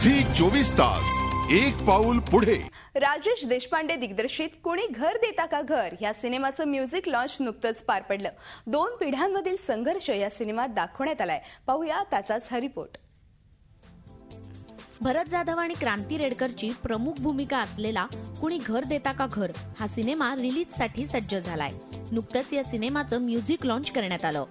Zee 24 तास एक पाऊल पुढे। राजेश देशपांडे दिग्दर्शित कोणी घर देता का घर या सिनेमाचं म्युझिक लॉन्च नुकतंच पार पडलं। 2 पिढ्यांमधील संघर्ष या सिनेमात दाखवण्यात आलाय। पाहूया त्याचाच हा रिपोर्ट। भरत जाधव आणि क्रांती रेडकरची प्रमुख भूमिका असलेला कुणी घर देता का घर हा सिनेमा रिलीजसाठी सज्ज झालाय। नुकतंच या सिनेमाचं म्युझिक लॉन्च करण्यात आलं।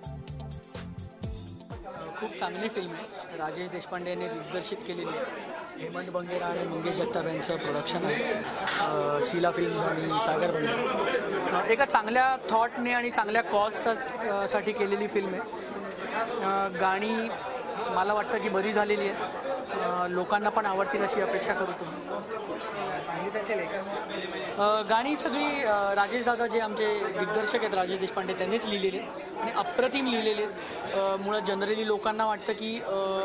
खूप चांगली फिल्म आहे। राजेश देशपांडे यांनी दिग्दर्शित केलेली आहे। हेमंत बंगेरा आणि मंगेश जगताप यांचं प्रोडक्शन आहे। शीला फिल्म्स आणि सागर बंगेरा एका चांगल्या थॉटने आणि चांगल्या कॉजसाठी केलेली फिल्म आहे। गाणी मला वाटतं की बरी झालेली आहेत। लोकांना पण आवडतील अशी अपेक्षा करू तुम्ही। संगीताचे लेखक गाणी सगळी राजेश दादा जे आमचे दिग्दर्शक आहेत राजेश देशपांडे त्यांनीच लिहिलेली आणि अप्रतिम लिहिलेले। मुळात जनरली लोकांना वाटतं की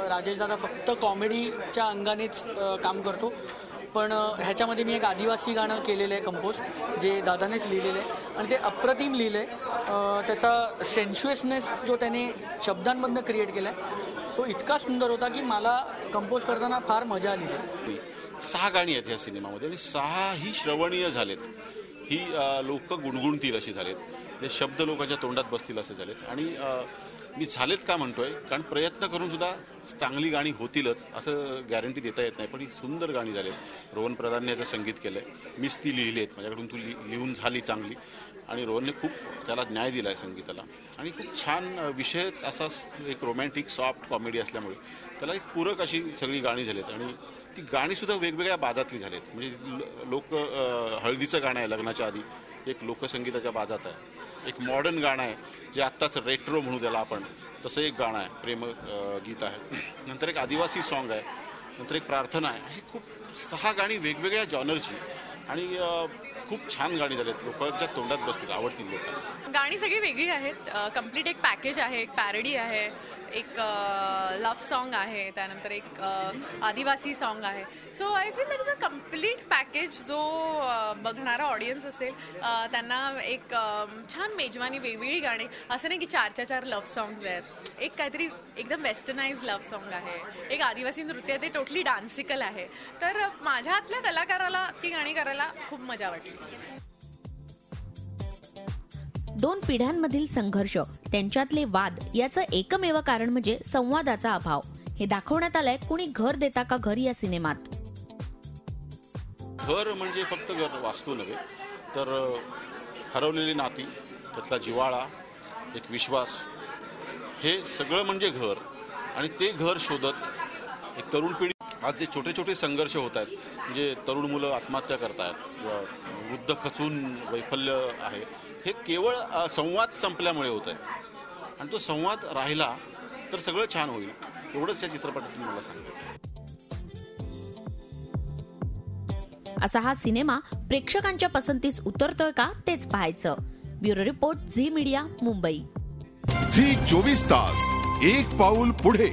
राजेश दादा फक्त कॉमेडीच्या अंगानेच काम करतो, पण ह्याच्यामध्ये मी एक आदिवासी गाणं केलेलं आहे कंपोज, जे दादानेच लिहिलेलं आहे आणि ते अप्रतिम लिहिलं आहे। त्याचा सेन्शुअसनेस जो त्याने शब्दांमधनं क्रिएट केला आहे तो इतका सुंदर होता की मला कंपोज करताना फार मजा आली। 6 गाणी आहेत या सिनेमामध्ये आणि 6 ही श्रवणीय झालेत। ही लोक गुणगुणतील अशी झालेत, हे शब्द लोकांच्या तोंडात बसतील असे झालेत। आणि मी झालेत का म्हणतोय कारण प्रयत्न करून सुद्धा चांगली गाणी होतीलच असं गॅरंटी देता येत नाही, पण ही सुंदर गाणी झालेत। रोहन प्रधानने याचं संगीत केलंय, मीच ती लिहिली आहेत, माझ्याकडून तू लिहून झाली चांगली आणि रोहनने खूप त्याला न्याय दिला आहे संगीताला। आणि खूप छान विषयच असा एक रोमॅन्टिक सॉफ्ट कॉमेडी असल्यामुळे त्याला एक पूरक अशी सगळी गाणी झालीत आणि ती गाणीसुद्धा वेगवेगळ्या बाजातली झालीत। म्हणजे लोक हळदीचं गाणं आहे लग्नाच्या आधी, एक लोकसंगीताच्या बाजात आहे। एक मॉडर्न गाणं आहे जे आत्ताच रेट्रो म्हणू त्याला आपण, तसं एक गाणं आहे, प्रेम गीत आहे। नंतर एक आदिवासी सॉन्ग आहे, नंतर एक प्रार्थना आहे। अशी खूप 6 गाणी वेगवेगळ्या जॉनरची आणि खूप छान गाणी झालीत, लोकांच्या तोंडात बसतील, आवडतील लोकांना। गाणी सगळी वेगळी आहेत। कम्प्लीट एक पॅकेज आहे, एक पॅरडी आहे, एक लव्ह सॉन्ग आहे, त्यानंतर एक आदिवासी सॉन्ग आहे। So I feel that is a complete package जो बघणारा ऑडियन्स असेल त्यांना एक छान मेजवानी, वेगवेगळी गाणी, असं नाही की 4 लव्ह सॉंग्स आहेत। एक काहीतरी एकदम वेस्टर्नाइज लव्ह सॉन्ग आहे, एक आदिवासी नृत्य आहे, ते टोटली डान्सिकल आहे। तर माझ्या हातल्या कलाकाराला ती गाणी करायला खूप मजा वाटली। 2 पिढ्यांमधील संघर्ष, त्यांच्यातले वाद याचं एकमेव कारण म्हणजे संवादाचा अभाव। हे दाखवण्यात आलंय कुणी घर देता का घर या सिनेमात। घर म्हणजे फक्त घर, वास्तू नव्हे तर हरवलेली नाती, त्यातला जिव्हाळा, एक विश्वास, हे सगळं म्हणजे घर। आणि ते घर शोधत एक तरुण पिढी, आज जे छोटे छोटे संघर्ष होत आहेत, म्हणजे तरुण मुलं आत्महत्या करतायत किंवा वृद्ध खचून वैफल्य आहे, हे केवळ संवाद संपल्यामुळे होत आहे। आणि तो संवाद राहिला तर सगळं छान होईल, एवढंच या चित्रपटातून मला सांगायचं। असा हा सिनेमा प्रेक्षकांच्या पसंतीस उतरतोय का तेच पाहायचं। Bureau report, Zee media, Mumbai. Zee 24 तास एक पाऊल पुढे।